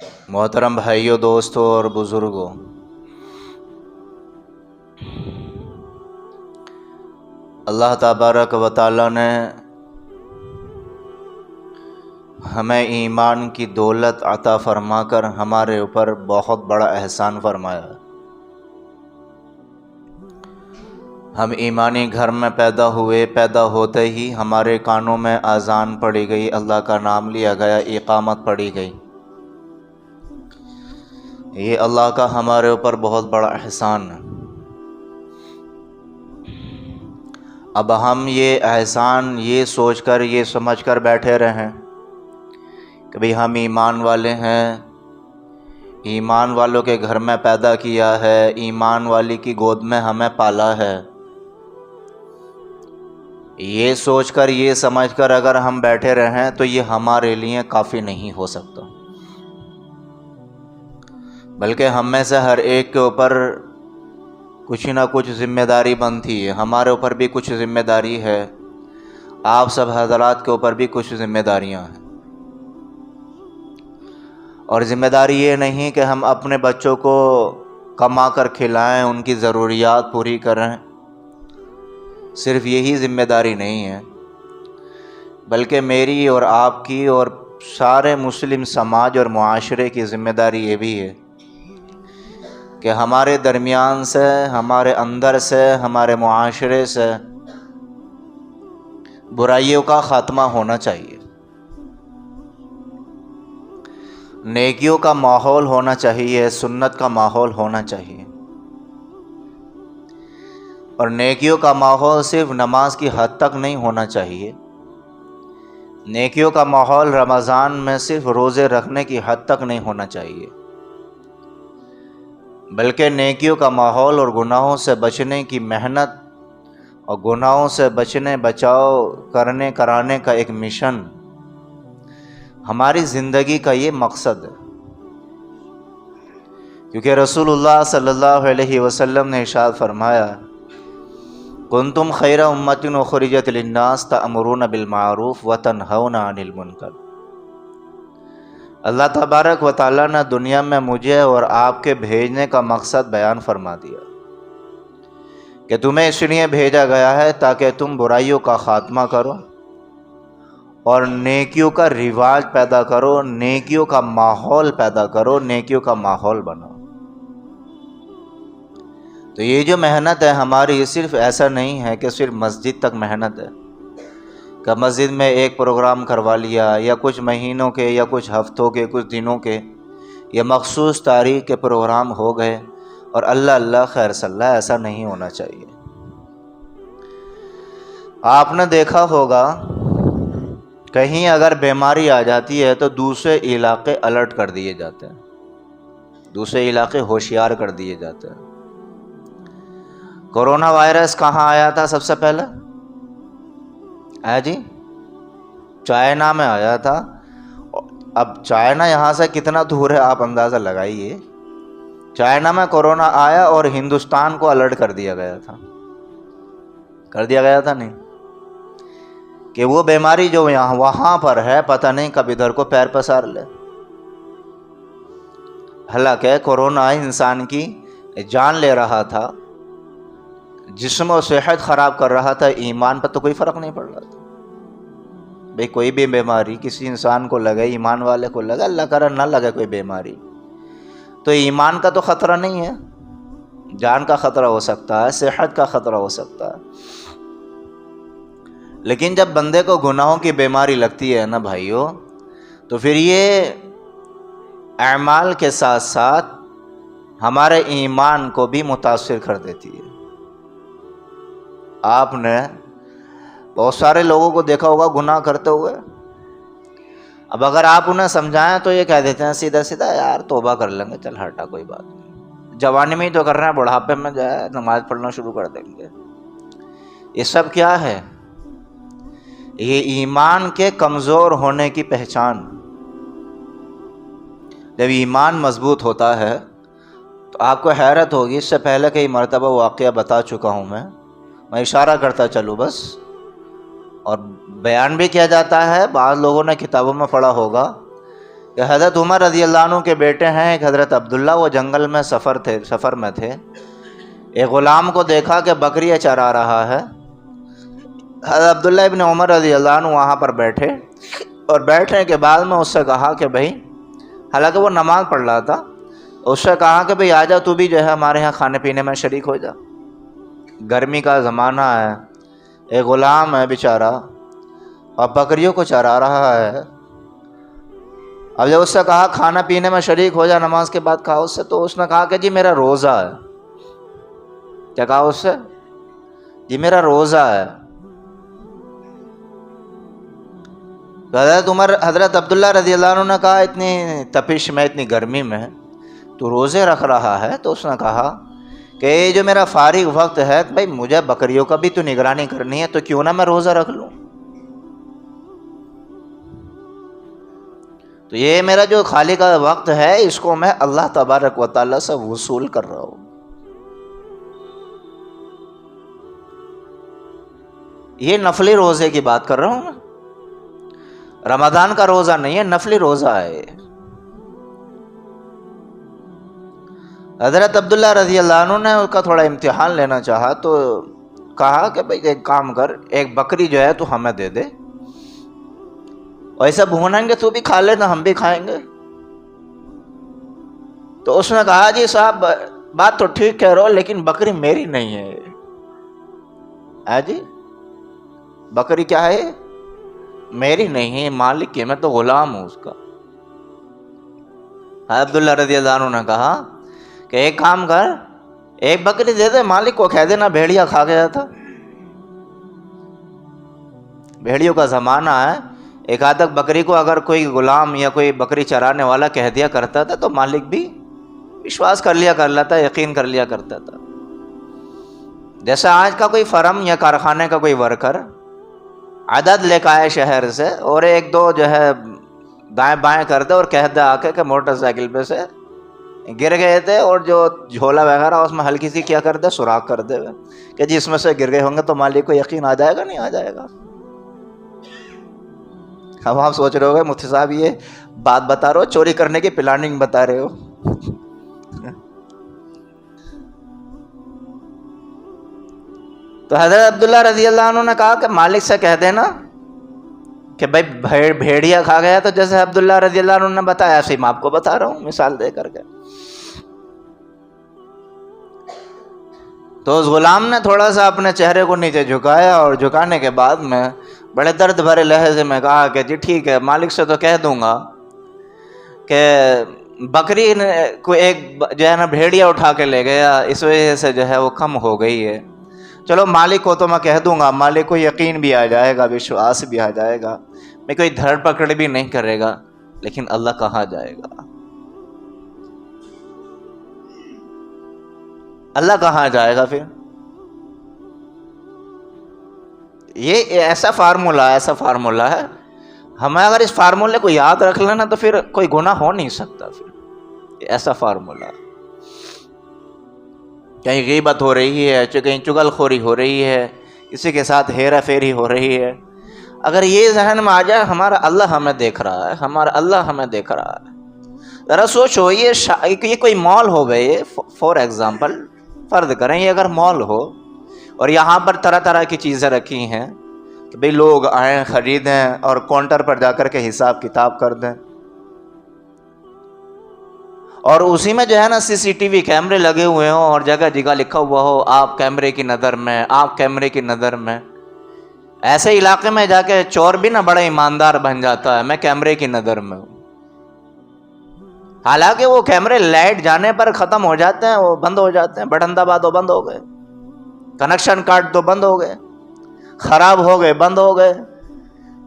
محترم بھائیوں، دوستوں اور بزرگوں، اللہ تبارک و تعالیٰ نے ہمیں ایمان کی دولت عطا فرما کر ہمارے اوپر بہت بڑا احسان فرمایا ہے۔ ہم ایمانی گھر میں پیدا ہوئے، پیدا ہوتے ہی ہمارے کانوں میں اذان پڑی گئی، اللہ کا نام لیا گیا، اقامت پڑی گئی۔ یہ اللہ کا ہمارے اوپر بہت بڑا احسان ہے۔ اب ہم یہ احسان یہ سوچ کر، یہ سمجھ کر بیٹھے رہیں کہ بھئی ہم ایمان والے ہیں، ایمان والوں کے گھر میں پیدا کیا ہے، ایمان والی کی گود میں ہمیں پالا ہے، یہ سوچ کر، یہ سمجھ کر اگر ہم بیٹھے رہیں تو یہ ہمارے لیے کافی نہیں ہو سکتا، بلکہ ہم میں سے ہر ایک کے اوپر کچھ نہ کچھ ذمہ داری بنتی ہے۔ ہمارے اوپر بھی کچھ ذمہ داری ہے، آپ سب حضرات کے اوپر بھی کچھ ذمہ داریاں ہیں، اور ذمہ داری یہ نہیں کہ ہم اپنے بچوں کو کما کر کھلائیں، ان کی ضروریات پوری کریں، صرف یہی ذمہ داری نہیں ہے، بلکہ میری اور آپ کی اور سارے مسلم سماج اور معاشرے کی ذمہ داری یہ بھی ہے کہ ہمارے درمیان سے، ہمارے اندر سے، ہمارے معاشرے سے برائیوں کا خاتمہ ہونا چاہیے، نیکیوں کا ماحول ہونا چاہیے، سنت کا ماحول ہونا چاہیے۔ اور نیکیوں کا ماحول صرف نماز کی حد تک نہیں ہونا چاہیے، نیکیوں کا ماحول رمضان میں صرف روزے رکھنے کی حد تک نہیں ہونا چاہیے، بلکہ نیکیوں کا ماحول اور گناہوں سے بچنے کی محنت اور گناہوں سے بچنے، بچاؤ کرنے کرانے کا ایک مشن، ہماری زندگی کا یہ مقصد ہے۔ کیونکہ رسول اللہ صلی اللہ علیہ وسلم نے ارشاد فرمایا، کنتم خیر امۃ اخرجت للناس تأمرون بالمعروف وتنہون عن المنکر۔ اللہ تبارک و تعالیٰ نے دنیا میں مجھے اور آپ کے بھیجنے کا مقصد بیان فرما دیا کہ تمہیں اس لیے بھیجا گیا ہے تاکہ تم برائیوں کا خاتمہ کرو اور نیکیوں کا رواج پیدا کرو، نیکیوں کا ماحول پیدا کرو، نیکیوں کا ماحول بناؤ۔ تو یہ جو محنت ہے ہماری، یہ صرف ایسا نہیں ہے کہ صرف مسجد تک محنت ہے کہ مسجد میں ایک پروگرام کروا لیا، یا کچھ مہینوں کے، یا کچھ ہفتوں کے، کچھ دنوں کے، یا مخصوص تاریخ کے پروگرام ہو گئے اور اللہ اللہ خیر صلی اللہ، ایسا نہیں ہونا چاہیے۔ آپ نے دیکھا ہوگا کہیں اگر بیماری آ جاتی ہے تو دوسرے علاقے الرٹ کر دیے جاتے ہیں، دوسرے علاقے ہوشیار کر دیے جاتے ہیں۔ کورونا وائرس کہاں آیا تھا سب سے پہلے؟ جی چائنا میں آیا تھا۔ اب چائنا یہاں سے کتنا دور ہے آپ اندازہ لگائیے۔ چائنا میں کورونا آیا اور ہندوستان کو الرٹ کر دیا گیا تھا، کر دیا گیا تھا نہیں کہ وہ بیماری جو یہاں وہاں پر ہے، پتہ نہیں کب ادھر کو پیر پسار لے۔ حالانکہ کورونا انسان کی جان لے رہا تھا، جسم و صحت خراب کر رہا تھا، ایمان پر تو کوئی فرق نہیں پڑ رہا تھا۔ بھئی کوئی بھی بیماری کسی انسان کو لگے، ایمان والے کو لگے، اللہ کرے نہ لگے کوئی بیماری، تو ایمان کا تو خطرہ نہیں ہے، جان کا خطرہ ہو سکتا ہے، صحت کا خطرہ ہو سکتا ہے۔ لیکن جب بندے کو گناہوں کی بیماری لگتی ہے نا بھائیوں، تو پھر یہ اعمال کے ساتھ ساتھ ہمارے ایمان کو بھی متاثر کر دیتی ہے۔ آپ نے بہت سارے لوگوں کو دیکھا ہوگا گناہ کرتے ہوئے، اب اگر آپ انہیں سمجھائیں تو یہ کہہ دیتے ہیں سیدھا سیدھا، یار توبہ کر لیں گے، چل ہٹا کوئی بات نہیں، جوانی میں ہی تو کر رہے ہیں، بڑھاپے میں جو ہے نماز پڑھنا شروع کر دیں گے۔ یہ سب کیا ہے؟ یہ ایمان کے کمزور ہونے کی پہچان۔ جب ایمان مضبوط ہوتا ہے تو آپ کو حیرت ہوگی، اس سے پہلے کئی مرتبہ واقعہ بتا چکا ہوں میں اشارہ کرتا چلوں بس، اور بیان بھی کیا جاتا ہے، بعض لوگوں نے کتابوں میں پڑھا ہوگا کہ حضرت عمر رضی اللہ عنہ کے بیٹے ہیں ایک حضرت عبداللہ، وہ جنگل میں سفر میں تھے، ایک غلام کو دیکھا کہ بکریاں چرا رہا ہے۔ حضرت عبداللہ ابن عمر رضی اللہ عنہ وہاں پر بیٹھے، اور بیٹھنے کے بعد میں اس سے کہا کہ بھائی، حالانکہ وہ نماز پڑھ رہا تھا، اس سے کہا کہ بھائی آجا تو بھی جو ہے ہمارے ہاں کھانے پینے میں شریک ہو جا، گرمی کا زمانہ ہے، ایک غلام ہے بیچارہ اور بکریوں کو چرا رہا ہے۔ اب جب اس سے کہا کھانا پینے میں شریک ہو جا، نماز کے بعد کہا اس سے، تو اس نے کہا کہ جی میرا روزہ ہے۔ کیا کہا اس سے؟ جی میرا روزہ ہے۔ تو حضرت عبداللہ رضی اللہ عنہ نے کہا اتنی تپش میں، اتنی گرمی میں تو روزے رکھ رہا ہے؟ تو اس نے کہا کہ یہ جو میرا فارغ وقت ہے، بھائی مجھے بکریوں کا بھی تو نگرانی کرنی ہے، تو کیوں نہ میں روزہ رکھ لوں۔ تو یہ میرا جو خالی کا وقت ہے، اس کو میں اللہ تبارک و تعالیٰ سے وصول کر رہا ہوں۔ یہ نفلی روزے کی بات کر رہا ہوں میں، رمضان کا روزہ نہیں ہے، نفلی روزہ ہے۔ حضرت عبداللہ رضی اللہ عنہ نے اس کا تھوڑا امتحان لینا چاہا، تو کہا کہ بھائی ایک کام کر، ایک بکری جو ہے تو ہمیں دے دے، ایسا بھونیں گے تو بھی کھا لینا، ہم بھی کھائیں گے۔ تو اس نے کہا جی صاحب بات تو ٹھیک کہہ رہو، لیکن بکری میری نہیں ہے۔ جی بکری کیا ہے؟ میری نہیں ہے، مالک کی، میں تو غلام ہوں اس کا۔ عبداللہ رضی اللہ عنہ نے کہا کہ ایک کام کر، ایک بکری دے دے، مالک کو کہہ دینا بھیڑیا کھا گیا تھا۔ بھیڑیوں کا زمانہ ہے، ایک آدھ بکری کو اگر کوئی غلام یا کوئی بکری چرانے والا کہہ دیا کرتا تھا تو مالک بھی وشواس کر لیا کرتا، یقین کر لیا کرتا تھا۔ جیسا آج کا کوئی فرم یا کارخانے کا کوئی ورکر عدد لے کے آئے شہر سے، اور ایک دو جو ہے دائیں بائیں کر دے اور کہہ دے آ کے کہ موٹر سائیکل پہ سے گر گئے تھے، اور جو جھولا وغیرہ اس میں ہلکی سی کیا کر دے، سوراخ کر دے کہ جی اس میں سے گر گئے ہوں گے، تو مالک کو یقین آ جائے گا؟ نہیں آ جائے گا۔ اب آپ سوچ رہے ہو گے مفتی صاحب یہ بات بتا رہے ہو، چوری کرنے کی پلاننگ بتا رہے ہو۔ تو حضرت عبداللہ رضی اللہ عنہ نے کہا کہ مالک سے کہہ دینا کہ بھائی بھیڑیا کھا گیا، تو جیسے عبداللہ رضی اللہ عنہ نے بتایا ایسے میں آپ کو بتا رہا ہوں، مثال دے کر کے۔ تو اس غلام نے تھوڑا سا اپنے چہرے کو نیچے جھکایا، اور جھکانے کے بعد میں بڑے درد بھرے لہجے میں کہا کہ جی ٹھیک ہے، مالک سے تو کہہ دوں گا کہ بکری کو ایک جو ہے نا بھیڑیا اٹھا کے لے گیا، اس وجہ سے جو ہے وہ کم ہو گئی ہے۔ چلو مالک کو تو میں کہہ دوں گا، مالک کو یقین بھی آ جائے گا، وشواس بھی آ جائے گا، میں کوئی دھڑ پکڑ بھی نہیں کرے گا، لیکن اللہ کہاں جائے گا؟ اللہ کہاں جائے گا پھر؟ یہ ایسا فارمولہ ہے، ہمیں اگر اس فارمولے کو یاد رکھ لینا تو پھر کوئی گناہ ہو نہیں سکتا۔ پھر ایسا فارمولہ، کہیں غیبت ہو رہی ہے، کہیں چغل خوری ہو رہی ہے، کسی کے ساتھ ہیرا پھیری ہو رہی ہے، اگر یہ ذہن میں آ جائے ہمارا اللہ ہمیں دیکھ رہا ہے، ہمارا اللہ ہمیں دیکھ رہا ہے، ذرا سوچو، یہ کوئی مال ہو گئے، فار ایگزامپل فرض کریں یہ اگر مال ہو اور یہاں پر طرح طرح کی چیزیں رکھی ہیں کہ بھئی لوگ آئیں خریدیں اور کاؤنٹر پر جا کر کے حساب کتاب کر دیں، اور اسی میں جو ہے نا CCTV کیمرے لگے ہوئے ہوں اور جگہ جگہ لکھا ہوا ہو آپ کیمرے کی نظر میں، آپ کیمرے کی نظر میں۔ ایسے علاقے میں جا کے چور بھی نا بڑا ایماندار بن جاتا ہے، میں کیمرے کی نظر میں ہوں، حالانکہ وہ کیمرے لائٹ جانے پر ختم ہو جاتے ہیں، وہ بند ہو جاتے ہیں، بٹن دبا دو بند ہو گئے، کنیکشن کاٹ دو بند ہو گئے، خراب ہو گئے بند ہو گئے۔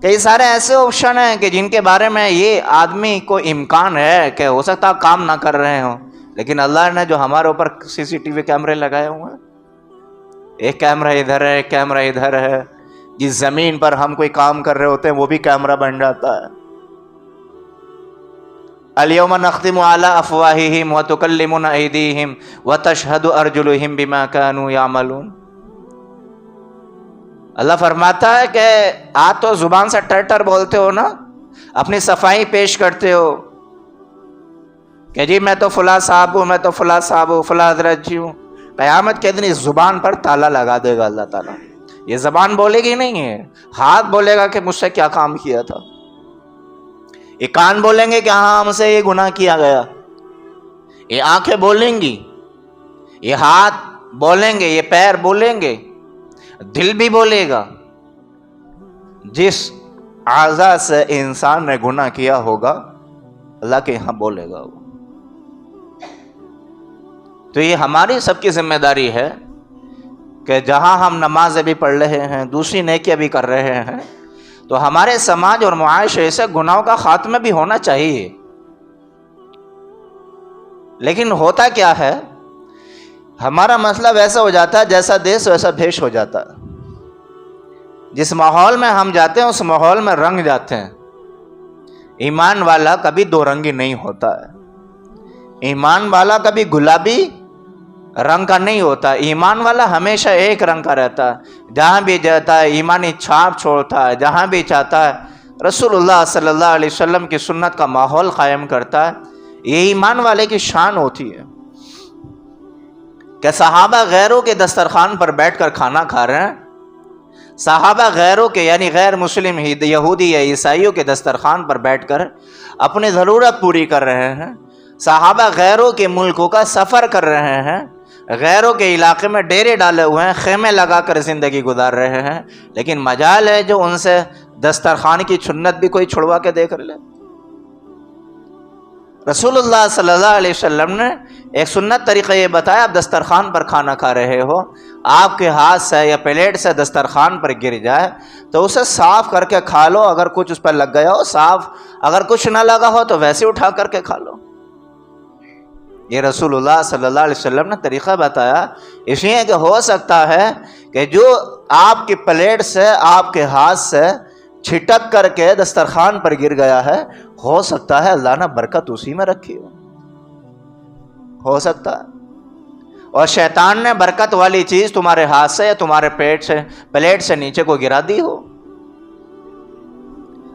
کئی سارے ایسے آپشن ہیں کہ جن کے بارے میں یہ آدمی کو امکان ہے کہ ہو سکتا کام نہ کر رہے ہوں، لیکن اللہ نے جو ہمارے اوپر CCTV کیمرے لگائے ہوئے ہیں، ایک کیمرہ ادھر ہے، ایک کیمرہ ادھر ہے، جس زمین پر ہم کوئی کام کر رہے ہوتے ہیں وہ بھی کیمرہ بن جاتا ہے۔ الیوم نختم علی افواہہم وتکلمنا ایدیہم وتشہد ارجلہم بما کانوا یعملون۔ اللہ فرماتا ہے کہ آپ تو زبان سے ٹر ٹر بولتے ہو نا، اپنی صفائی پیش کرتے ہو، کہ جی میں تو فلاں صاحب ہوں، میں تو فلاں صاحب ہوں، فلاں حضرت جی ہوں، قیامت کے دن اس زبان پر تالا لگا دے گا اللہ تعالیٰ. یہ زبان بولے گی نہیں ہے، ہاتھ بولے گا کہ مجھ سے کیا کام کیا تھا. یہ کان بولیں گے کہ ہاں ہم سے یہ گناہ کیا گیا. یہ آنکھیں بولیں گی، یہ ہاتھ بولیں گے، یہ پیر بولیں گے، دل بھی بولے گا. جس اعضاء سے انسان نے گناہ کیا ہوگا اللہ کے یہاں بولے گا وہ. تو یہ ہماری سب کی ذمہ داری ہے کہ جہاں ہم نمازیں بھی پڑھ رہے ہیں، دوسری نیکیاں بھی کر رہے ہیں، تو ہمارے سماج اور معاشرے سے گناہوں کا خاتمہ بھی ہونا چاہیے. لیکن ہوتا کیا ہے، ہمارا مسئلہ ویسا ہو جاتا ہے جیسا دیس ویسا بھیش ہو جاتا ہے. جس ماحول میں ہم جاتے ہیں اس ماحول میں رنگ جاتے ہیں. ایمان والا کبھی دو رنگی نہیں ہوتا ہے. ایمان والا کبھی گلابی رنگ کا نہیں ہوتا. ایمان والا ہمیشہ ایک رنگ کا رہتا ہے. جہاں بھی جاتا ہے ایمانی چھاپ چھوڑتا ہے. جہاں بھی چاہتا ہے رسول اللہ صلی اللہ علیہ وسلم کی سنت کا ماحول قائم کرتا ہے. یہ ایمان والے کی شان ہوتی ہے کہ صحابہ غیروں کے دسترخوان پر بیٹھ کر کھانا کھا رہے ہیں. صحابہ غیروں کے یعنی غیر مسلم یہودی یا عیسائیوں کے دسترخوان پر بیٹھ کر اپنی ضرورت پوری کر رہے ہیں. صحابہ غیروں کے ملکوں کا سفر کر رہے ہیں، غیروں کے علاقے میں ڈیرے ڈالے ہوئے ہیں، خیمے لگا کر زندگی گزار رہے ہیں. لیکن مجال ہے جو ان سے دسترخوان کی سنت بھی کوئی چھڑوا کے دیکھ لے. رسول اللہ صلی اللہ علیہ وسلم نے ایک سنت طریقہ یہ بتایا، آپ دسترخوان پر کھانا کھا رہے ہو، آپ کے ہاتھ سے یا پلیٹ سے دسترخوان پر گر جائے تو اسے صاف کر کے کھا لو. اگر کچھ اس پر لگ گیا ہو صاف، اگر کچھ نہ لگا ہو تو ویسے اٹھا کر کے کھا لو. یہ رسول اللہ صلی اللہ علیہ وسلم نے طریقہ بتایا. اس لیے کہ ہو سکتا ہے کہ جو آپ کی پلیٹ سے آپ کے ہاتھ سے چھٹک کر کے دسترخوان پر گر گیا ہے، ہو سکتا ہے اللہ نے برکت اسی میں رکھی ہو سکتا ہے. اور شیطان نے برکت والی چیز تمہارے ہاتھ سے یا تمہارے پیٹ سے پلیٹ سے نیچے کو گرا دی ہو.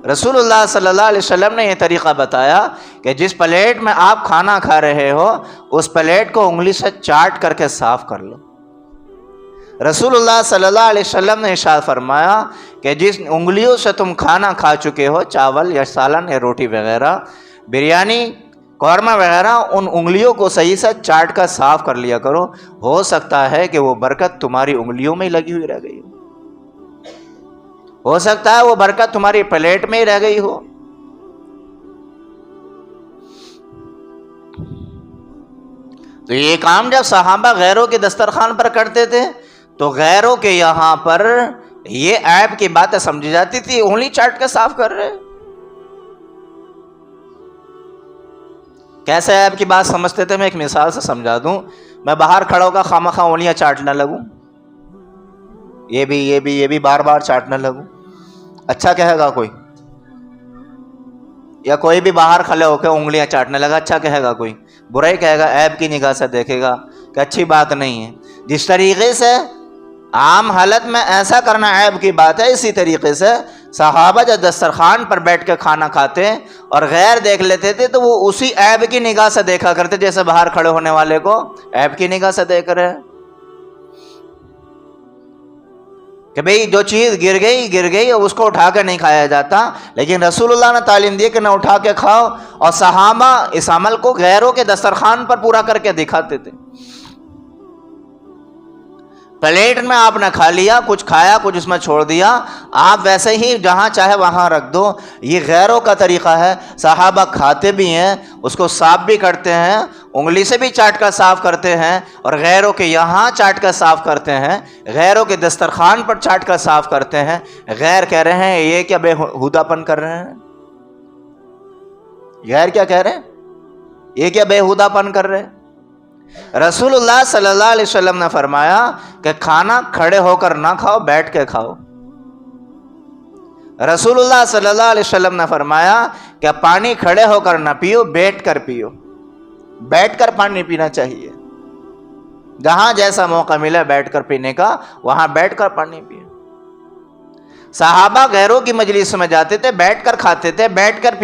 رسول اللہ صلی اللہ علیہ وسلم نے یہ طریقہ بتایا کہ جس پلیٹ میں آپ کھانا کھا رہے ہو اس پلیٹ کو انگلی سے چاٹ کر کے صاف کر لو. رسول اللہ صلی اللہ علیہ وسلم نے ارشاد فرمایا کہ جس انگلیوں سے تم کھانا کھا چکے ہو، چاول یا سالن یا روٹی وغیرہ، بریانی، قورمہ وغیرہ، ان انگلیوں کو صحیح سے چاٹ کر صاف کر لیا کرو. ہو سکتا ہے کہ وہ برکت تمہاری انگلیوں میں ہی لگی ہوئی رہ گئی ہو سکتا ہے وہ برکت تمہاری پلیٹ میں ہی رہ گئی ہو. تو یہ کام جب صحابہ غیروں کے دسترخوان پر کرتے تھے تو غیروں کے یہاں پر یہ عیب کی باتیں سمجھی جاتی تھی. انگلی چاٹ کے صاف کر رہے. کیسے عیب کی بات سمجھتے تھے؟ میں ایک مثال سے سمجھا دوں. میں باہر کھڑا ہو کر خامخواہ انگلیاں چاٹنے لگوں، یہ بھی بار بار چاٹنے لگوں، اچھا کہے گا کوئی؟ یا کوئی بھی باہر کھڑے ہو کے انگلیاں چاٹنے لگا، اچھا کہے گا کوئی؟ برائی کہے گا، عیب کی نگاہ سے دیکھے گا کہ اچھی بات نہیں ہے. جس طریقے سے عام حالت میں ایسا کرنا عیب کی بات ہے، اسی طریقے سے صحابہ جب دسترخوان پر بیٹھ کے کھانا کھاتے اور غیر دیکھ لیتے تھے تو وہ اسی عیب کی نگاہ سے دیکھا کرتے، جیسے باہر کھڑے ہونے والے کو عیب کی نگاہ سے دیکھ رہے ہیں کہ بھئی جو چیز گر گئی اس کو اٹھا کے نہیں کھایا جاتا. لیکن رسول اللہ نے تعلیم دی کہ نہ اٹھا کے کھاؤ، اور صحابہ اس عمل کو غیروں کے دسترخوان پر پورا کر کے دکھاتے تھے. پلیٹ میں آپ نے کھا لیا، کچھ کھایا، کچھ اس میں چھوڑ دیا، آپ ویسے ہی جہاں چاہے وہاں رکھ دو. یہ غیروں کا طریقہ ہے. صحابہ کھاتے بھی ہیں، اس کو صاف بھی کرتے ہیں، انگلی سے بھی چاٹ کر صاف کرتے ہیں، اور غیروں کے یہاں چاٹ کر صاف کرتے ہیں، غیروں کے دسترخوان پر چاٹ کر صاف کرتے ہیں. غیر کہہ رہے ہیں یہ کیا بےہودہ پن کر رہے ہیں؟ غیر کیا کہہ رہے ہیں؟ یہ کیا بےہودہ پن کر رہے ہیں؟ رسول اللہ صلی اللہ علیہ وسلم نے فرمایا کہ کھانا کھڑے ہو کر نہ کھاؤ، بیٹھ کے کھاؤ. رسول اللہ صلی اللہ علیہ وسلم نے فرمایا کہ پانی کھڑے ہو کر نہ پیو، بیٹھ کر پیو. بیٹھ کر پانی پینا چاہیے. جہاں جیسا موقع ملے بیٹھ کر پینے کا، وہاں بیٹھ کر پانی پیو. صحابہ غیروں کی مجلس میں جاتے تھے، بیٹھ کر کھاتے تھے، بیٹھ کر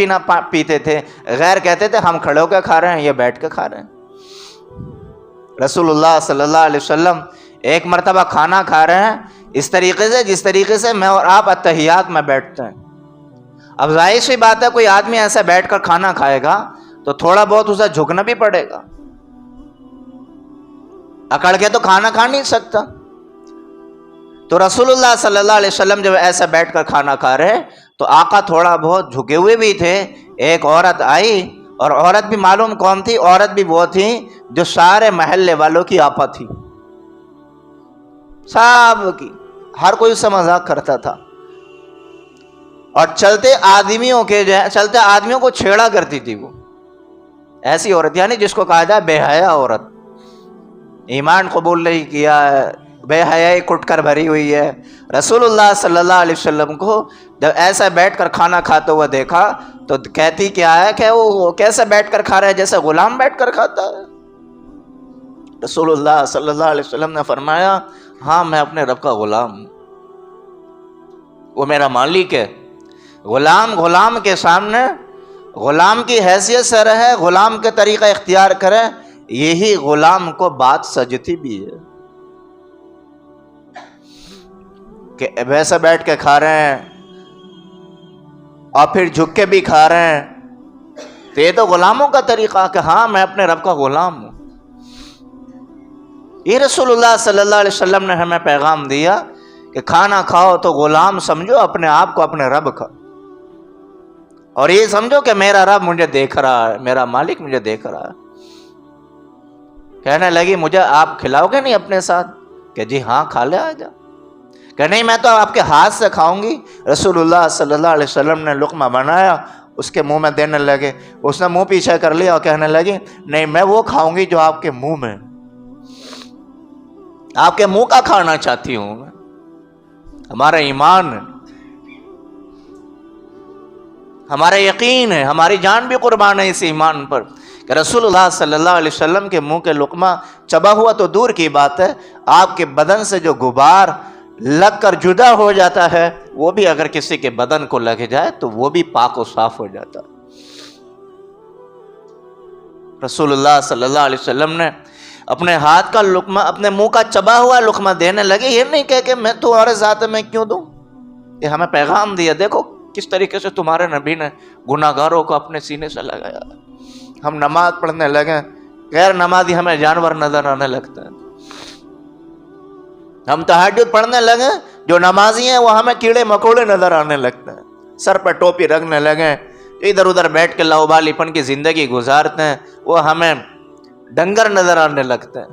پیتے تھے، غیر کہتے تھے ہم کھڑے ہو کے کھا رہے ہیں، یہ بیٹھ کے کھا رہے ہیں۔ رسول اللہ صلی اللہ علیہ وسلم ایک مرتبہ کھانا کھا رہے ہیں اس طریقے سے جس طریقے سے میں اور آپ اتحیات میں بیٹھتے ہیں۔ اب ظاہر سی بات ہے کوئی آدمی ایسا بیٹھ کر کھانا کھائے گا تو تھوڑا بہت اسے جھکنا بھی پڑے گا، اکڑ کے تو کھانا کھا نہیں سکتا۔ تو رسول اللہ صلی اللہ علیہ وسلم جب ایسا بیٹھ کر کھانا کھا رہے تو آقا تھوڑا بہت جھکے ہوئے بھی تھے۔ ایک عورت آئی، اور عورت بھی معلوم کون تھی؟ عورت بھی وہ تھی جو سارے محلے والوں کی آپا تھی، سب کی، ہر کوئی اس سے مذاق کرتا تھا، اور چلتے آدمیوں کو چھیڑا کرتی تھی۔ وہ ایسی عورت، یعنی جس کو کہا جائے بے حیا عورت، ایمان قبول نہیں کیا ہے، بے حیائی کٹ کر بھری ہوئی ہے۔ رسول اللہ صلی اللہ علیہ وسلم کو جب ایسا بیٹھ کر کھانا کھاتے ہوئے دیکھا تو کہتی کیا ہے کہ وہ کیسے بیٹھ کر کھا رہا ہے؟ جیسے غلام بیٹھ کر کھاتا ہے۔ رسول اللہ صلی اللہ علیہ وسلم نے فرمایا ہاں میں اپنے رب کا غلام ہوں، وہ میرا مالک ہے۔ غلام کے سامنے غلام کی حیثیت سے رہے، غلام کے طریقہ اختیار کرے، یہی غلام کو بات سجتی بھی ہے۔ کہ ویسے بیٹھ کے کھا رہے ہیں اور پھر جھک کے بھی کھا رہے ہیں، تو یہ تو غلاموں کا طریقہ کہ ہاں میں اپنے رب کا غلام ہوں۔ یہ رسول اللہ صلی اللہ علیہ وسلم نے ہمیں پیغام دیا کہ کھانا کھاؤ تو غلام سمجھو اپنے آپ کو اپنے رب کا، اور یہ سمجھو کہ میرا رب مجھے دیکھ رہا ہے، میرا مالک مجھے دیکھ رہا ہے۔ کہنے لگی مجھے آپ کھلاؤ گے نہیں اپنے ساتھ؟ کہ جی ہاں کھا لے، آ جا۔ کہ نہیں میں تو آپ کے ہاتھ سے کھاؤں گی۔ رسول اللہ صلی اللہ علیہ وسلم نے لقمہ بنایا، اس کے منہ میں دینے لگے، اس نے منہ پیچھے کر لیا اور کہنے لگی نہیں میں وہ کھاؤں گی جو آپ کے منہ میں، آپ کے منہ کا کھانا چاہتی ہوں۔ ہمارا ایمان ہے، ہمارا یقین ہے، ہماری جان بھی قربان ہے اس ایمان پر کہ رسول اللہ صلی اللہ علیہ وسلم کے منہ کے لقمہ چبا ہوا تو دور کی بات ہے، آپ کے بدن سے جو غبار لگ کر جدا ہو جاتا ہے وہ بھی اگر کسی کے بدن کو لگ جائے تو وہ بھی پاک و صاف ہو جاتا ہے۔ رسول اللہ صلی اللہ علیہ وسلم نے اپنے ہاتھ کا لقمہ، اپنے منہ کا چبا ہوا لقمہ دینے لگے، یہ نہیں کہہ کہ میں تمہارے ساتھ میں کیوں دوں۔ یہ ہمیں پیغام دیا، دیکھو کس طریقے سے تمہارے نبی نے گناہ گاروں کو اپنے سینے سے لگایا۔ ہم نماز پڑھنے لگے، غیر نمازی ہمیں جانور نظر آنے لگتا ہے۔ ہم تہجد پڑھنے لگے، جو نمازی ہیں وہ ہمیں کیڑے مکوڑے نظر آنے لگتے ہیں۔ سر پر ٹوپی رکھنے لگے، ادھر ادھر بیٹھ کے لاؤبالی پن کی زندگی گزارتے ہیں، وہ ہمیں ڈنگر نظر آنے لگتے ہیں۔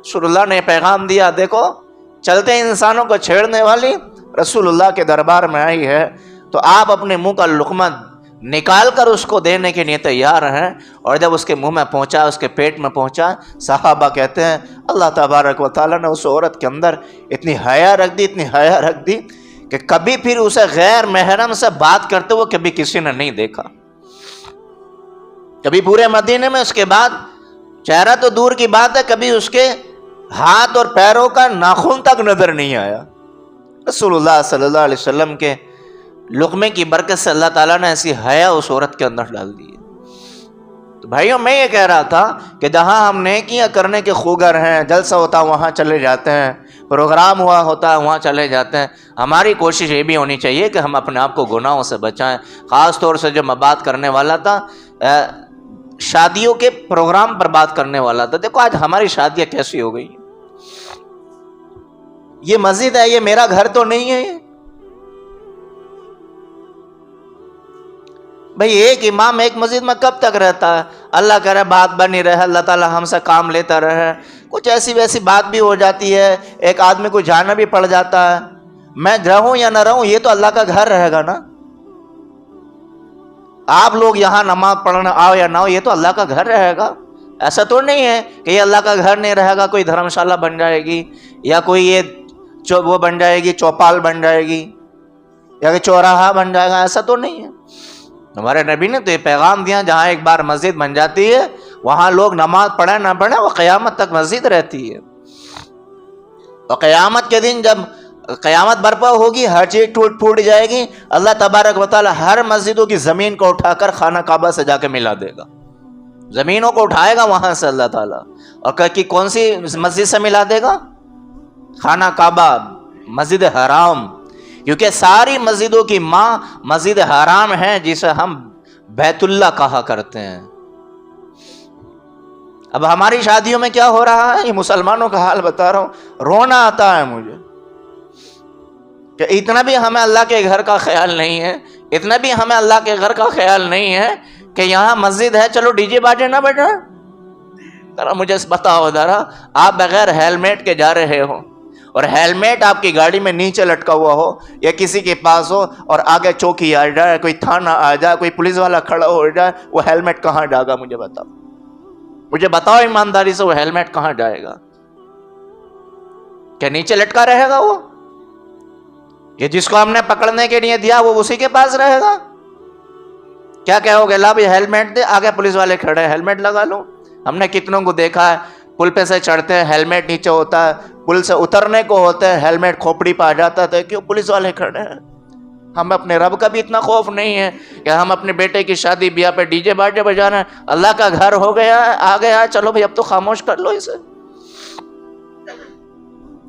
رسول اللہ نے پیغام دیا، دیکھو چلتے انسانوں کو چھیڑنے والی رسول اللہ کے دربار میں آئی ہے، تو آپ اپنے منہ کا لقمہ نکال کر اس کو دینے کے لیے تیار ہیں۔ اور جب اس کے منہ میں پہنچا، اس کے پیٹ میں پہنچا، صحابہ کہتے ہیں اللہ تبارک و تعالیٰ نے اس عورت کے اندر اتنی حیا رکھ دی کہ کبھی پھر اسے غیر محرم سے بات کرتے ہوئے کبھی کسی نے نہیں دیکھا۔ کبھی پورے مدینے میں اس کے بعد چہرہ تو دور کی بات ہے، کبھی اس کے ہاتھ اور پیروں کا ناخن تک نظر نہیں آیا۔ رسول اللہ صلی اللہ علیہ وسلم کے لقمے کی برکت سے اللہ تعالیٰ نے ایسی حیا اس عورت کے اندر ڈال دی ہے۔ تو بھائیوں میں یہ کہہ رہا تھا کہ جہاں ہم نیکیاں کرنے کے خوگر ہیں، جلسہ ہوتا وہاں چلے جاتے ہیں، پروگرام ہوا ہوتا ہے وہاں چلے جاتے ہیں، ہماری کوشش یہ بھی ہونی چاہیے کہ ہم اپنے آپ کو گناہوں سے بچائیں۔ خاص طور سے جو میں بات کرنے والا تھا شادیوں کے پروگرام پر بات کرنے والا تھا، دیکھو آج ہماری شادیاں کیسی ہو گئی، یہ مسجد ہے، یہ میرا گھر تو نہیں ہے۔ بھئی ایک امام ایک مسجد میں کب تک رہتا ہے؟ اللہ کرے بات بنی رہے، اللہ تعالیٰ ہم سے کام لیتا رہے۔ کچھ ایسی ویسی بات بھی ہو جاتی ہے، ایک آدمی کو جانا بھی پڑ جاتا ہے، میں رہوں یا نہ رہوں یہ تو اللہ کا گھر رہے گا نا۔ آپ لوگ یہاں نماز پڑھنا آؤ یا نہ ہو یہ تو اللہ کا گھر رہے گا۔ ایسا تو نہیں ہے کہ یہ اللہ کا گھر نہیں رہے گا، کوئی دھرم شالہ بن جائے گی یا کوئی یہ وہ بن جائے گی، چوپال بن جائے گی یا کہ چوراہا بن جائے گا، ایسا تو نہیں ہے۔ ہمارے نبی نے تو یہ پیغام دیا جہاں ایک بار مسجد بن جاتی ہے وہاں لوگ نماز پڑھیں نہ پڑھیں وہ قیامت تک مسجد رہتی ہے۔ اور قیامت کے دن جب قیامت برپا ہوگی، ہر چیز ٹوٹ جائے گی، اللہ تبارک و تعالی ہر مسجدوں کی زمین کو اٹھا کر خانہ کعبہ سے جا کے ملا دے گا، زمینوں کو اٹھائے گا وہاں سے اللہ تعالیٰ، اور کہ کون سی مسجد سے ملا دے گا؟ خانہ کعبہ، مسجد حرام، کیونکہ ساری مسجدوں کی ماں مسجد حرام ہے، جسے ہم بیت اللہ کہا کرتے ہیں۔ اب ہماری شادیوں میں کیا ہو رہا ہے، یہ مسلمانوں کا حال بتا رہا ہوں، رونا آتا ہے مجھے کہ اتنا بھی ہمیں اللہ کے گھر کا خیال نہیں ہے، اتنا بھی ہمیں اللہ کے گھر کا خیال نہیں ہے کہ یہاں مسجد ہے، چلو ڈی جے باجے نہ بجائے۔ ذرا مجھے بتاؤ، ذرا آپ بغیر ہیلمیٹ کے جا رہے ہو اور ہیلمیٹ آپ کی گاڑی میں نیچے لٹکا ہوا ہو یا کسی کے پاس ہو اور آگے چوکی آ جائے، کوئی تھانہ آ جائے، کوئی پولیس والا کھڑا ہو جائے، وہ ہیلمیٹ کہاں جائے گا؟ مجھے بتاؤ ایمانداری سے، وہ ہیلمیٹ کہاں جائے گا؟ کیا نیچے لٹکا رہے گا وہ؟ یہ جس کو ہم نے پکڑنے کے لیے دیا وہ اسی کے پاس رہے گا؟ کیا کہو گے؟ لا بھی ہیلمیٹ دے، آگے پولیس والے کھڑے ہیں، ہیلمیٹ لگا لو۔ ہم نے کتنوں کو دیکھا ہے، پل پہ سے چڑھتے ہیں ہیلمیٹ نیچے ہوتا ہے، پل سے اترنے کو ہوتے ہیں ہیلمیٹ کھوپڑی پہ آ جاتا ہے، کیوں؟ پولیس والے کھڑے ہیں۔ ہم اپنے رب کا بھی اتنا خوف نہیں ہے کہ ہم اپنے بیٹے کی شادی بیاہ پہ ڈی جے باجے بجا رہے ہیں؟ اللہ کا گھر ہو گیا ہے، آ گیا ہے، چلو بھائی اب تو خاموش کر لو اسے،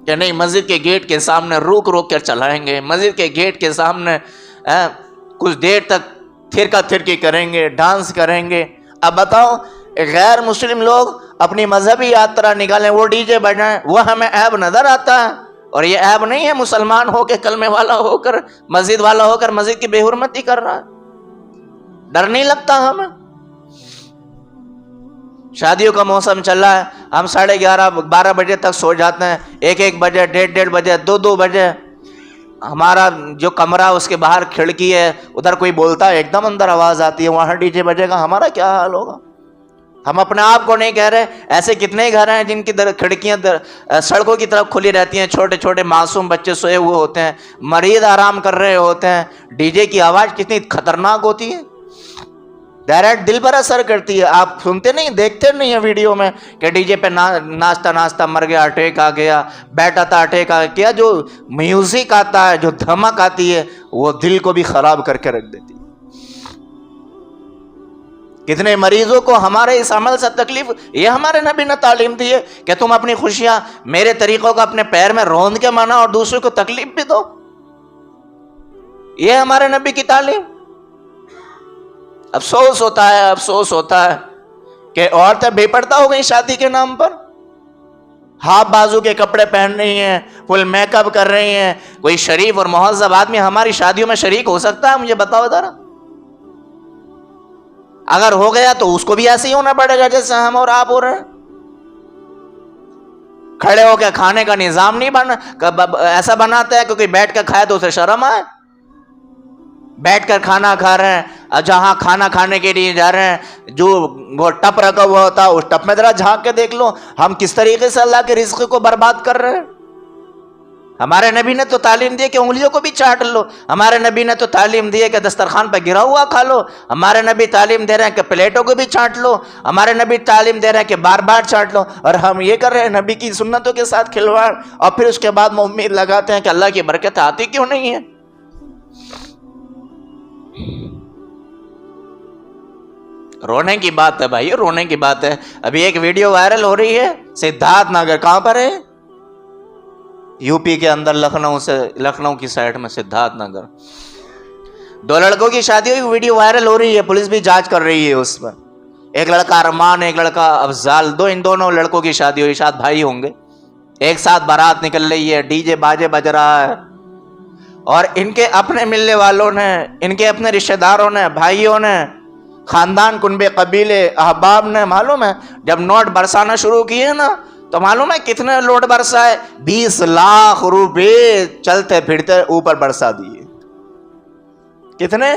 کہ نہیں مسجد کے گیٹ کے سامنے روک کر چلائیں گے، مسجد کے گیٹ کے سامنے کچھ دیر تک تھرکا تھرکی کریں گے، ڈانس کریں گے۔ اب بتاؤ، غیر مسلم لوگ اپنی مذہبی یاترا نکالیں، وہ ڈی جے بجائیں، وہ ہمیں عیب نظر آتا ہے؟ اور یہ عیب نہیں ہے مسلمان ہو کے، کلمے والا ہو کر، مسجد والا ہو کر مسجد کی بے حرمتی کر رہا ہے؟ ڈر نہیں لگتا ہمیں؟ شادیوں کا موسم چل رہا ہے، ہم 11:30 12 بجے تک سو جاتے ہیں، 1 بجے، 1:30 بجے، 2 بجے ہمارا جو کمرہ اس کے باہر کھڑکی ہے، ادھر کوئی بولتا ہے ایک دم اندر آواز آتی ہے، وہاں ڈی جے بجے گا، ہمارا کیا حال ہوگا؟ ہم اپنے آپ کو نہیں کہہ رہے، ایسے کتنے گھر ہیں جن کی کھڑکیاں سڑکوں کی طرف کھلی رہتی ہیں، چھوٹے چھوٹے معصوم بچے سوئے ہوئے ہوتے ہیں، مریض آرام کر رہے ہوتے ہیں، ڈی جے کی آواز کتنی خطرناک ہوتی ہے، ڈائریکٹ دل پر اثر کرتی ہے۔ آپ سنتے نہیں، دیکھتے نہیں ہیں ویڈیو میں کہ ڈی جے پہ ناچتا مر گیا، اٹیک آ گیا، بیٹھا تھا اٹیک آ گیا۔ جو میوزک آتا ہے، جو دھمک آتی ہے، وہ دل کو بھی خراب کر کے رکھ دیتی ہے۔ کتنے مریضوں کو ہمارے اس عمل سے تکلیف، یہ ہمارے نبی نے تعلیم دی ہے کہ تم اپنی خوشیاں میرے طریقوں کو اپنے پیر میں روند کے مانا اور دوسروں کو تکلیف بھی دو، یہ ہمارے نبی کی تعلیم۔ افسوس ہوتا ہے کہ عورتیں بے پردہ ہو گئی شادی کے نام پر، ہاف بازو کے کپڑے پہن رہی ہیں، فل میک اپ کر رہی ہیں۔ کوئی شریف اور مہذب آدمی ہماری شادیوں میں شریک ہو سکتا ہے؟ مجھے بتاؤ ذرا۔ اگر ہو گیا تو اس کو بھی ایسے ہی ہونا پڑے گا جیسے ہم اور آپ ہو رہے ہیں۔ کھڑے ہو کے کھانے کا نظام نہیں بنا، ایسا بناتے ہیں کہ کوئی بیٹھ کے کھائے تو اسے شرم آئے۔ بیٹھ کر کھانا کھا رہے ہیں، اور جہاں کھانا کھانے کے لیے جا رہے ہیں جو وہ ٹپ رکھا ہوا ہوتا ہے، اس ٹپ میں ذرا جھانک کے دیکھ لو ہم کس طریقے سے اللہ کے رزق کو برباد کر رہے ہیں۔ ہمارے نبی نے تو تعلیم دی کہ انگلیوں کو بھی چاٹ لو، ہمارے نبی نے تو تعلیم دی ہے کہ دسترخوان پہ گرا ہوا کھا لو، ہمارے نبی تعلیم دے رہے ہیں کہ پلیٹوں کو بھی چاٹ لو، ہمارے نبی تعلیم دے رہے ہیں کہ بار بار چاٹ لو، اور ہم یہ کر رہے ہیں نبی کی سنتوں کے ساتھ کھلواڑ، اور پھر اس کے بعد میں امید لگاتے ہیں کہ اللہ کی برکت آتی کیوں نہیں ہے۔ رونے کی بات ہے بھائی، رونے کی بات ہے۔ ابھی ایک ویڈیو وائرل ہو رہی ہے سدھارتھ نگر، کہاں پر ہے؟ یو پی کے اندر، لکھنؤ کی سائڈ میں سدھارتھ نگر۔ 2 لڑکوں کی شادی ہوئی، ویڈیو وائرل ہو رہی ہے، پولیس بھی جانچ کر رہی ہے اس پر۔ ایک لڑکا ارمان، ایک لڑکا افضال، ان دونوں لڑکوں کی شادی ہوئی، شاید بھائی ہوں گے۔ ایک ساتھ بارات نکل رہی ہے، ڈی جے باجے بج رہا ہے، اور ان کے اپنے ملنے والوں نے، ان کے اپنے رشتہ داروں نے، بھائیوں نے، خاندان، کنبے، قبیلے، احباب نے، معلوم ہے جب نوٹ برسانا شروع کیے نا تو معلوم ہے کتنے نوٹ برسائے؟ 20 لاکھ روپے چلتے پھرتے اوپر برسا دیے۔ کتنے؟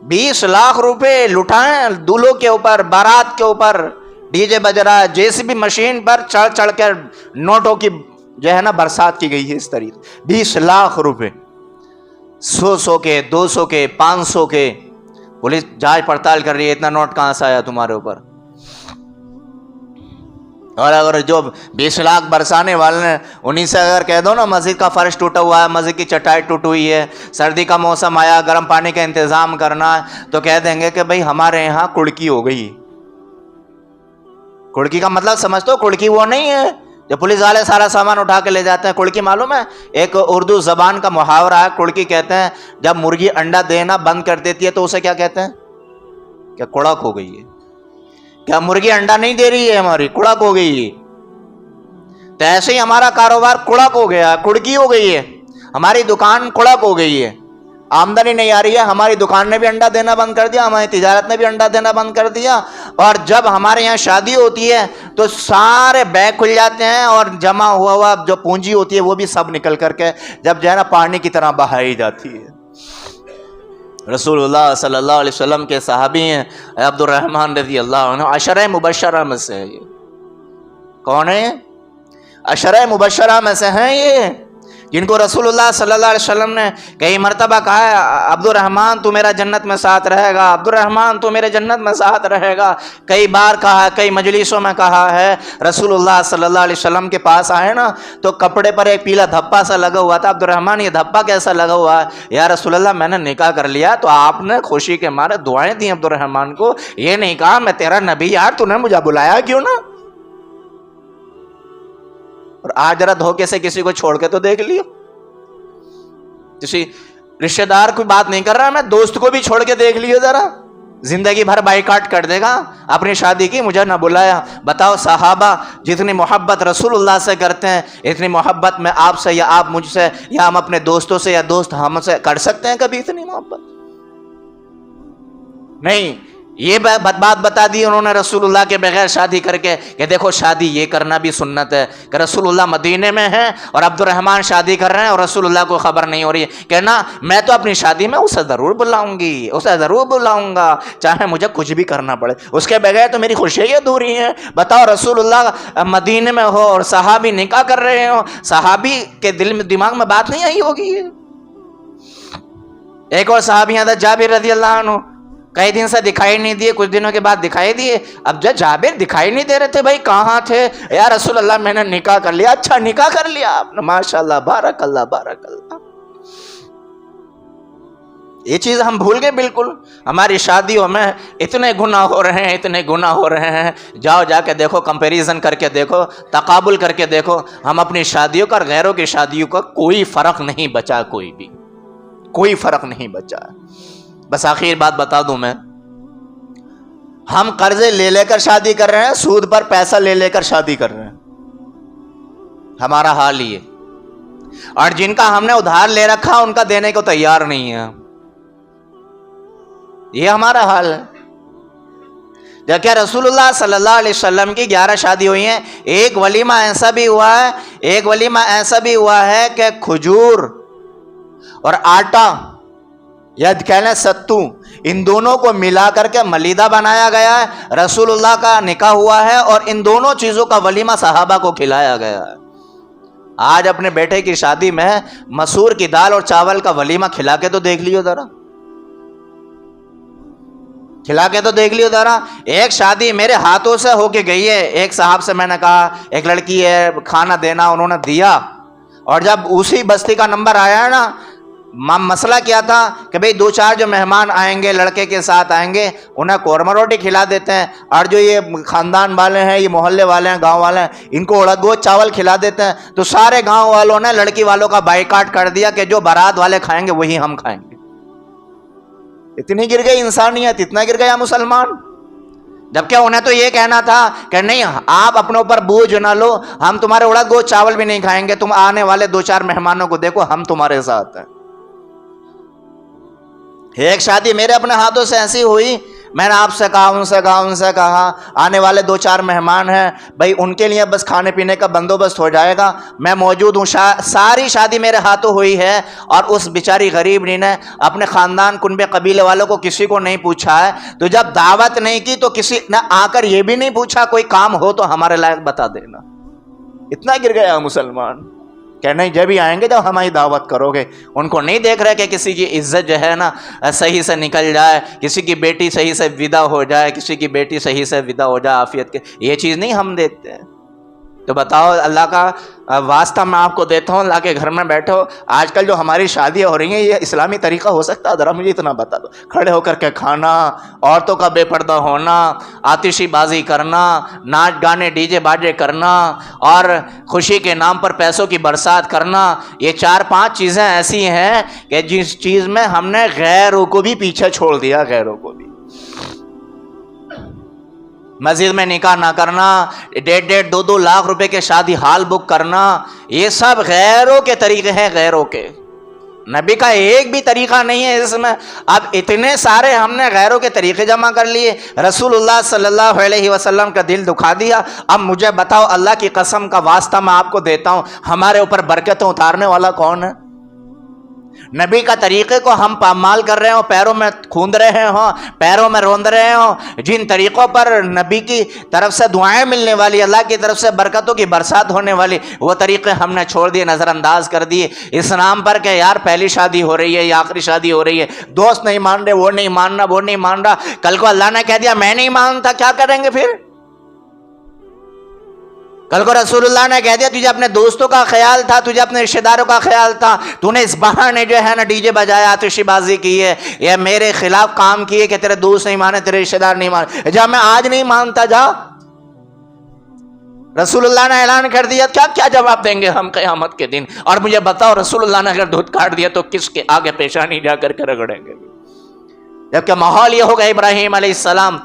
20 لاکھ روپے لٹائیں دولہوں کے اوپر، بارات کے اوپر، ڈی جے بج رہا ہے، JCB مشین پر چڑھ چڑھ کر نوٹوں کی جو ہے نا برسات کی گئی ہے اس طریقے۔ 20 لاکھ روپے، 100 کے، 200 کے، 500 کے۔ پولیس جانچ پڑتال کر رہی ہے، اتنا نوٹ کہاں سے آیا تمہارے اوپر؟ اور اگر جو 20 لاکھ برسانے والے ہیں انہیں سے اگر کہہ دو نا مسجد کا فرش ٹوٹا ہوا ہے، مسجد کی چٹائی ٹوٹ ہوئی ہے، سردی کا موسم آیا، گرم پانی کا انتظام کرنا ہے، تو کہہ دیں گے کہ بھئی ہمارے یہاں کڑکی ہو گئی۔ کڑکی کا مطلب سمجھتے ہو؟ کڑکی وہ نہیں ہے جو پولیس والے سارا سامان اٹھا کے لے جاتے ہیں۔ کڑکی معلوم ہے؟ ایک اردو زبان کا محاورہ ہے، کڑکی کہتے ہیں جب مرغی انڈا دینا بند کر دیتی ہے تو اسے کیا کہتے ہیں؟ کہ کڑک ہو گئی ہے۔ کیا مرغی انڈا نہیں دے رہی ہے ہماری؟ کڑک ہو گئی ہے۔ تو ایسے ہی ہمارا کاروبار کڑک ہو گیا، کڑکی ہو گئی ہے، ہماری دکان کڑک ہو گئی ہے، آمدنی نہیں آ رہی ہے، ہماری دکان نے بھی انڈا دینا بند کر دیا، ہماری تجارت نے بھی انڈا دینا بند کر دیا، اور جب ہمارے یہاں شادی ہوتی ہے تو سارے بیگ کھل جاتے ہیں اور جمع ہوا جو پونجی ہوتی ہے وہ بھی سب نکل کر کے جب جو ہے نا پانی کی طرح بہائی جاتی ہے۔ رسول اللہ صلی اللہ علیہ وسلم کے صحابی ہیں عبد الرحمن رضی اللہ عنہ، عشرہ مبشرہ میں سے ہے۔ یہ کون ہے؟ عشرہ مبشرہ میں سے ہیں یہ، جن کو رسول اللہ صلی اللہ علیہ وسلم نے کئی مرتبہ کہا ہے عبد الرحمن تو میرا جنت میں ساتھ رہے گا، عبد الرحمن تو میرے جنت میں ساتھ رہے گا، کئی بار کہا ہے، کئی مجلسوں میں کہا ہے۔ رسول اللہ صلی اللہ علیہ وسلم کے پاس آئے نا تو کپڑے پر ایک پیلا دھبا سا لگا ہوا تھا۔ عبد الرحمن یہ دھبا کیسا لگا ہوا ہے؟ یا رسول اللہ میں نے نکاح کر لیا۔ تو آپ نے خوشی کے مارے دعائیں دی عبد الرحمن کو، یہ نہیں کہا میں تیرا نبی یار تو نے مجھے بلایا کیوں نا؟ اور آج ذرا دھوکے سے کسی کو چھوڑ کے تو دیکھ لیو، کسی رشتہ دار کوئی بات نہیں کر رہا، میں دوست کو بھی چھوڑ کے دیکھ لیو ذرا، زندگی بھر بائیکاٹ کر دے گا، اپنی شادی کی مجھے نہ بلایا۔ بتاؤ صحابہ جتنی محبت رسول اللہ سے کرتے ہیں اتنی محبت میں آپ سے یا آپ مجھ سے یا ہم اپنے دوستوں سے یا دوست ہم سے کر سکتے ہیں کبھی اتنی محبت؟ نہیں۔ یہ بات بتا دی انہوں نے رسول اللہ کے بغیر شادی کر کے کہ دیکھو شادی یہ کرنا بھی سنت ہے، کہ رسول اللہ مدینے میں ہیں اور عبد الرحمن شادی کر رہے ہیں اور رسول اللہ کو خبر نہیں ہو رہی ہے، کہنا میں تو اپنی شادی میں اسے ضرور بلاؤں گی، اسے ضرور بلاؤں گا چاہے مجھے کچھ بھی کرنا پڑے، اس کے بغیر تو میری خوشیاں ہی ادھوری ہیں۔ بتاؤ رسول اللہ مدینے میں ہو اور صحابی نکاح کر رہے ہو، صحابی کے دل میں دماغ میں بات نہیں آئی ہوگی؟ ایک اور صحابی ہیں جابر رضی اللہ عنہ، کئی دن سے دکھائی نہیں دیے، کچھ دنوں کے بعد دکھائی دیے۔ اب جب جابر دکھائی نہیں دے رہے تھے، بھائی کہاں تھے؟ یا رسول اللہ میں نے نکاح کر لیا۔ اچھا نکاح کر لیا آپ نے، ماشاءاللہ، بارک اللہ بارک اللہ۔ یہ چیز ہم بھول گئے بالکل۔ ہماری شادیوں میں اتنے گناہ ہو رہے ہیں، اتنے گناہ ہو رہے ہیں، جاؤ جا کے دیکھو، کمپیریزن کر کے دیکھو، تقابل کر کے دیکھو، ہم اپنی شادیوں کا غیروں کی شادیوں کا کوئی فرق نہیں بچا، کوئی فرق نہیں بچا۔ بس آخر بات بتا دوں میں، ہم قرضے لے کر شادی کر رہے ہیں، سود پر پیسہ لے کر شادی کر رہے ہیں، ہمارا حال یہ، اور جن کا ہم نے ادھار لے رکھا ان کا دینے کو تیار نہیں ہے، یہ ہمارا حال ہے۔ جب کہ رسول اللہ صلی اللہ علیہ وسلم کی 11 شادی ہوئی ہیں، ایک ولیمہ ایسا بھی ہوا ہے کہ کھجور اور آٹا یا کہنا ستو، ان دونوں کو ملا کر کے ملیدہ بنایا گیا ہے، رسول اللہ کا نکاح ہوا ہے اور ان دونوں چیزوں کا ولیمہ صحابہ کو کھلایا گیا ہے۔ آج اپنے بیٹے کی شادی میں مسور کی دال اور چاول کا ولیمہ کھلا کے تو دیکھ لیو ذرا، ایک شادی میرے ہاتھوں سے ہو کے گئی ہے، ایک صاحب سے میں نے کہا ایک لڑکی ہے کھانا دینا، انہوں نے دیا، اور جب اسی بستی کا نمبر آیا ہے نا، مسئلہ کیا تھا کہ بھئی 2-4 جو مہمان آئیں گے لڑکے کے ساتھ آئیں گے انہیں قورمہ روٹی کھلا دیتے ہیں، اور جو یہ خاندان والے ہیں، یہ محلے والے ہیں، گاؤں والے ہیں، ان کو اڑد گوشت چاول کھلا دیتے ہیں۔ تو سارے گاؤں والوں نے لڑکی والوں کا بائیکاٹ کر دیا کہ جو بارات والے کھائیں گے وہی ہم کھائیں گے۔ اتنی گر گئی انسانیت، اتنا گر گیا مسلمان، جبکہ انہیں تو یہ کہنا تھا کہ نہیں آپ اپنے اوپر بوجھ نہ لو، ہم تمہارے اڑد گوشت چاول بھی نہیں کھائیں گے، تم آنے والے 2-4 مہمانوں کو دیکھو، ہم تمہارے ساتھ ہیں۔ ایک شادی میرے اپنے ہاتھوں سے ایسی ہوئی، میں نے آپ سے کہا، ان سے کہا آنے والے 2-4 مہمان ہیں بھائی ان کے لیے بس کھانے پینے کا بندوبست ہو جائے گا، میں موجود ہوں۔ ساری شادی میرے ہاتھوں ہوئی ہے، اور اس بیچاری غریبنی نے اپنے خاندان کنبے قبیلے والوں کو کسی کو نہیں پوچھا ہے، تو جب دعوت نہیں کی تو کسی نے آ کر یہ بھی نہیں پوچھا کوئی کام ہو تو ہمارے لائق بتا دینا۔ اتنا گر گیا مسلمان کہ نہیں جب ہی آئیں گے جب ہماری دعوت کرو گے، ان کو نہیں دیکھ رہے کہ کسی کی عزت جو ہے نا صحیح سے نکل جائے، کسی کی بیٹی صحیح سے ودا ہو جائے، کسی کی بیٹی صحیح سے ودا ہو جائے عافیت کے، یہ چیز نہیں ہم دیکھتے ہیں۔ تو بتاؤ، اللہ کا واسطہ میں آپ کو دیتا ہوں، اللہ کے گھر میں بیٹھو، آج کل جو ہماری شادیاں ہو رہی ہیں یہ اسلامی طریقہ ہو سکتا ہے؟ ذرا مجھے اتنا بتا دو. کھڑے ہو کر کے کھانا، عورتوں کا بے پردہ ہونا، آتشی بازی کرنا، ناچ گانے ڈی جے باجے کرنا، اور خوشی کے نام پر پیسوں کی برسات کرنا، یہ 4-5 چیزیں ایسی ہیں کہ جس چیز میں ہم نے غیروں کو بھی پیچھے چھوڑ دیا. غیروں کو بھی مسجد میں نکاح نہ کرنا، 1.5-2 لاکھ روپے کے شادی ہال بک کرنا، یہ سب غیروں کے طریقے ہیں. غیروں کے، نبی کا ایک بھی طریقہ نہیں ہے اس میں. اب اتنے سارے ہم نے غیروں کے طریقے جمع کر لیے، رسول اللہ صلی اللہ علیہ وسلم کا دل دکھا دیا. اب مجھے بتاؤ، اللہ کی قسم کا واسطہ میں آپ کو دیتا ہوں، ہمارے اوپر برکتیں اتارنے والا کون ہے؟ نبی کا طریقے کو ہم پامال کر رہے ہوں، پیروں میں کھوند رہے ہوں، پیروں میں روند رہے ہوں. جن طریقوں پر نبی کی طرف سے دعائیں ملنے والی، اللہ کی طرف سے برکتوں کی برسات ہونے والی، وہ طریقے ہم نے چھوڑ دیے، نظر انداز کر دیے اس نام پر کہ یار پہلی شادی ہو رہی ہے یا آخری شادی ہو رہی ہے، دوست نہیں مان رہے، وہ نہیں مان رہا، وہ نہیں مان رہا. کل کو اللہ نے کہہ دیا میں نہیں مانتا، کیا کریں گے پھر؟ کل کو رسول اللہ نے کہہ دیا تجھے اپنے دوستوں کا خیال تھا، تجھے اپنے رشتہ داروں کا خیال تھا، تو نے اس بہانے جو ہے نا ڈی جے بجایا، آتشی بازی کی ہے، یا میرے خلاف کام کیے کہ تیرے دوست نہیں مانے، تیرے رشتہ دار نہیں مانے، جا میں آج نہیں مانتا، جا. رسول اللہ نے اعلان کر دیا، کیا جواب دیں گے ہم قیامت کے دن؟ اور مجھے بتاؤ، رسول اللہ نے اگر دودھ کاٹ دیا تو کس کے آگے پیشانی جا کر کے رگڑیں گے؟ جبکہ ماحول یہ ہوگا، ابراہیم علیہ السلام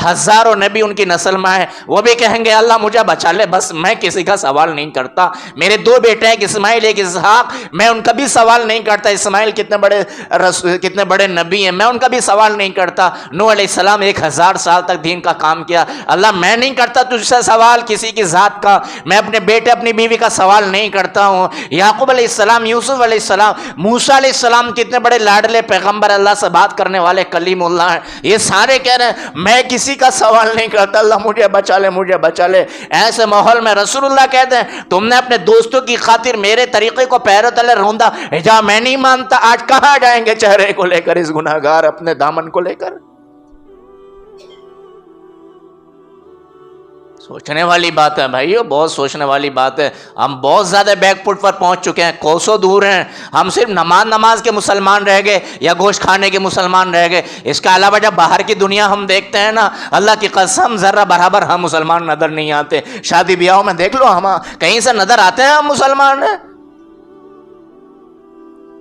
ہزاروں نبی ان کی نسل میں ہے، وہ بھی کہیں گے اللہ مجھے بچا لے، بس میں کسی کا سوال نہیں کرتا. میرے 2 بیٹے ہیں، اسماعیل ایک اسحاق، میں ان کا بھی سوال نہیں کرتا. اسماعیل کتنے بڑے نبی ہیں، میں ان کا بھی سوال نہیں کرتا. نوح علیہ السلام 1000 سال تک دین کا کام کیا. اللہ میں نہیں کرتا تجھ سے سوال کسی کی ذات کا، میں اپنے بیٹے اپنی بیوی کا سوال نہیں کرتا ہوں. یعقوب علیہ السلام، یوسف علیہ السلام، موسیٰ علیہ السلام کتنے بڑے لاڈلے پیغمبر، اللہ سے بات کرنے والے کلیم اللہ ہیں. یہ سارے کہہ رہے ہیں میں کسی کا سوال نہیں کرتا، اللہ مجھے بچا لے، مجھے بچا لے. ایسے ماحول میں رسول اللہ کہتے ہیں تم نے اپنے دوستوں کی خاطر میرے طریقے کو پیروں تلے روندا، جا میں نہیں مانتا. آج کہاں جائیں گے چہرے کو لے کر اس گناہگار اپنے دامن کو لے کر؟ سوچنے والی بات ہے بھائیو، بہت سوچنے والی بات ہے. ہم بہت زیادہ بیک فٹ پر پہنچ چکے ہیں، کوسوں دور ہیں. ہم صرف نماز کے مسلمان رہ گئے یا گوشت کھانے کے مسلمان رہ گئے. اس کے علاوہ جب باہر کی دنیا ہم دیکھتے ہیں نا، اللہ کی قسم ذرہ برابر ہم مسلمان نظر نہیں آتے. شادی بیاہوں میں دیکھ لو، ہم کہیں سے نظر آتے ہیں ہم مسلمان ہیں؟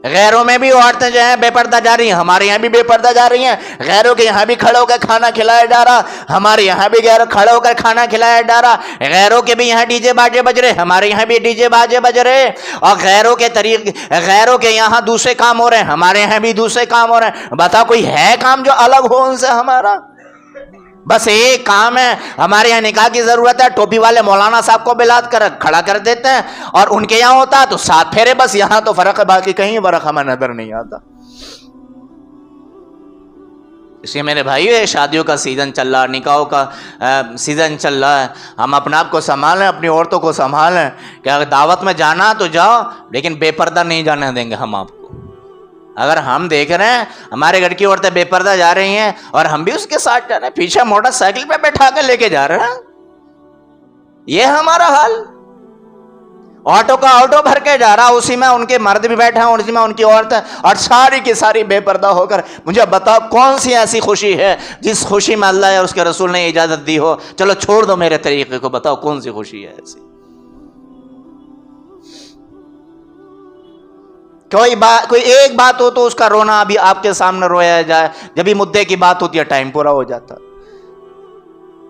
غیروں میں بھی عورتیں جو ہیں بے پردہ جا رہی ہیں، ہمارے یہاں بھی بے پردہ جا رہی ہیں. غیروں کے یہاں بھی کھڑے ہو کر کھانا کھلایا جا رہا، ہمارے یہاں بھی غیر کھڑے ہو کر کھانا کھلایا جا رہا. غیروں کے بھی یہاں ڈی جے باجے بج رہے، ہمارے یہاں بھی ڈی جے باجے بج رہے. اور غیروں کے یہاں دوسرے کام ہو رہے ہیں، ہمارے یہاں بھی دوسرے کام ہو رہے ہیں. بتاؤ کوئی ہے کام جو الگ ہو ان سے ہمارا؟ بس ایک کام ہے، ہمارے یہاں نکاح کی ضرورت ہے، ٹوپی والے مولانا صاحب کو بلاد کر کھڑا کر دیتے ہیں، اور ان کے یہاں ہوتا ہے تو 7 پھیرے. بس یہاں تو فرق ہے، باقی کہیں فرق ہمیں نظر نہیں آتا. اس لیے میرے بھائیو، شادیوں کا سیزن چل رہا، نکاحوں کا سیزن چل رہا ہے. ہم اپنے آپ کو سنبھالیں، اپنی عورتوں کو سنبھالیں کہ اگر دعوت میں جانا تو جاؤ، لیکن بے پردہ نہیں جانے دیں گے ہم آپ کو. اگر ہم دیکھ رہے ہیں ہمارے گھر کی عورتیں بے پردہ جا رہی ہیں اور ہم بھی اس کے ساتھ جا رہے ہیں، پیچھے موٹر سائیکل پہ بیٹھا کے لے کے جا رہے ہیں، یہ ہمارا حال. آٹو کا آٹو بھر کے جا رہا، اسی میں ان کے مرد بھی بیٹھے ہیں، اسی میں ان کی عورتیں، اور ساری کی ساری بے پردہ ہو کر. مجھے بتاؤ کون سی ایسی خوشی ہے جس خوشی میں اللہ اور اس کے رسول نے اجازت دی ہو؟ چلو چھوڑ دو میرے طریقے کو، بتاؤ کون سی خوشی ہے ایسی؟ کوئی ایک بات ہو تو اس کا رونا ابھی آپ کے سامنے رویا جائے، جب بھی مدعے کی بات ہوتی ہے ٹائم پورا ہو جاتا.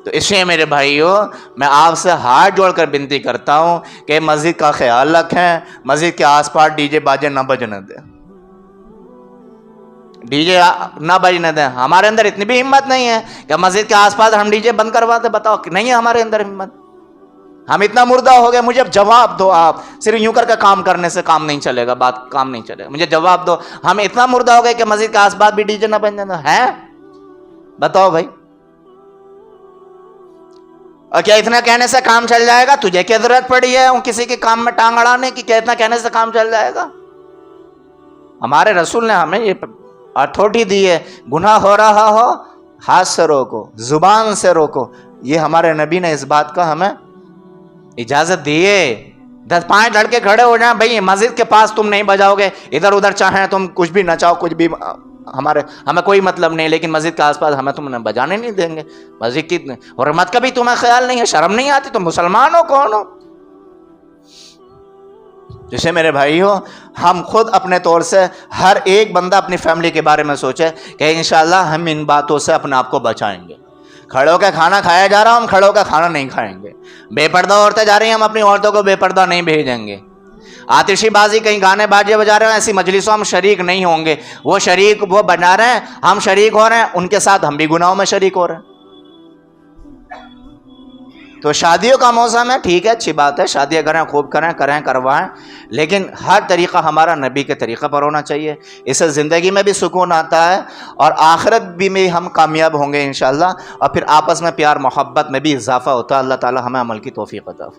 تو اس لیے میرے بھائیوں، میں آپ سے ہاتھ جوڑ کر بنتی کرتا ہوں کہ مسجد کا خیال رکھیں، مسجد کے آس پاس ڈی جے باجے نہ بجنے دیں، ڈی جے نہ بجنے دیں. ہمارے اندر اتنی بھی ہمت نہیں ہے کہ مسجد کے آس پاس ہم ڈی جے بند کروا دیں. بتاؤ، نہیں ہے ہمارے اندر ہمت. ہم اتنا مردہ ہو گئے. مجھے جواب دو، آپ صرف یوں کر کے کام کرنے سے کام نہیں چلے گا، بات کام نہیں چلے گا. مجھے جواب دو، ہم اتنا مردہ ہو گئے کہ مسجد کے آس پاس بھی ڈی جے نہ بجنے دیں؟ ہے؟ بتاؤ بھائی. اور کیا اتنا کہنے سے کام چل جائے گا؟ تجھے کیا ضرورت پڑی ہے کسی کے کام میں ٹانگ اڑانے کی؟ کیا اتنا کہنے سے کام چل جائے گا؟ ہمارے رسول نے ہمیں یہ اتھارٹی دی ہے، گناہ ہو رہا ہو ہاتھ سے روکو، زبان سے روکو. یہ ہمارے نبی نے اس بات کا ہمیں اجازت دیے 10-5 لڑکے کھڑے ہو جائیں بھائی مسجد کے پاس تم نہیں بجاؤ گے, ادھر ادھر چاہیں تم کچھ بھی نچاؤ, کچھ بھی, ہمیں کوئی مطلب نہیں, لیکن مسجد کے آس پاس ہمیں تم بجانے نہیں دیں گے. مسجد کی حرمت کا بھی تمہیں خیال نہیں ہے, شرم نہیں آتی, تم مسلمان ہو کون ہو؟ جسے میرے بھائی ہو, ہم خود اپنے طور سے ہر ایک بندہ اپنی فیملی کے بارے میں سوچے کہ انشاءاللہ ہم ان باتوں سے اپنے آپ کو بچائیں گے. کھڑے ہو کے کھانا کھایا جا رہا, ہم کھڑے ہو کے کھانا نہیں کھائیں گے. بے پردہ عورتیں جا رہی ہیں, ہم اپنی عورتوں کو بے پردہ نہیں بھیجیں گے. آتشی بازی کہیں گانے باجے بجا رہے ہیں, ایسی مجلسوں ہم شریک نہیں ہوں گے. وہ بنا رہے ہیں, ہم شریک ہو رہے ہیں, ان کے ساتھ ہم بھی گناہوں میں شریک ہو رہے ہیں. تو شادیوں کا موسم ہے, ٹھیک ہے, اچھی بات ہے, شادیاں کریں, خوب کریں, کروائیں, لیکن ہر طریقہ ہمارا نبی کے طریقہ پر ہونا چاہیے. اس سے زندگی میں بھی سکون آتا ہے اور آخرت بھی میں ہم کامیاب ہوں گے انشاءاللہ, اور پھر آپس میں پیار محبت میں بھی اضافہ ہوتا ہے. اللہ تعالی ہمیں عمل کی توفیق عطا فرمائے.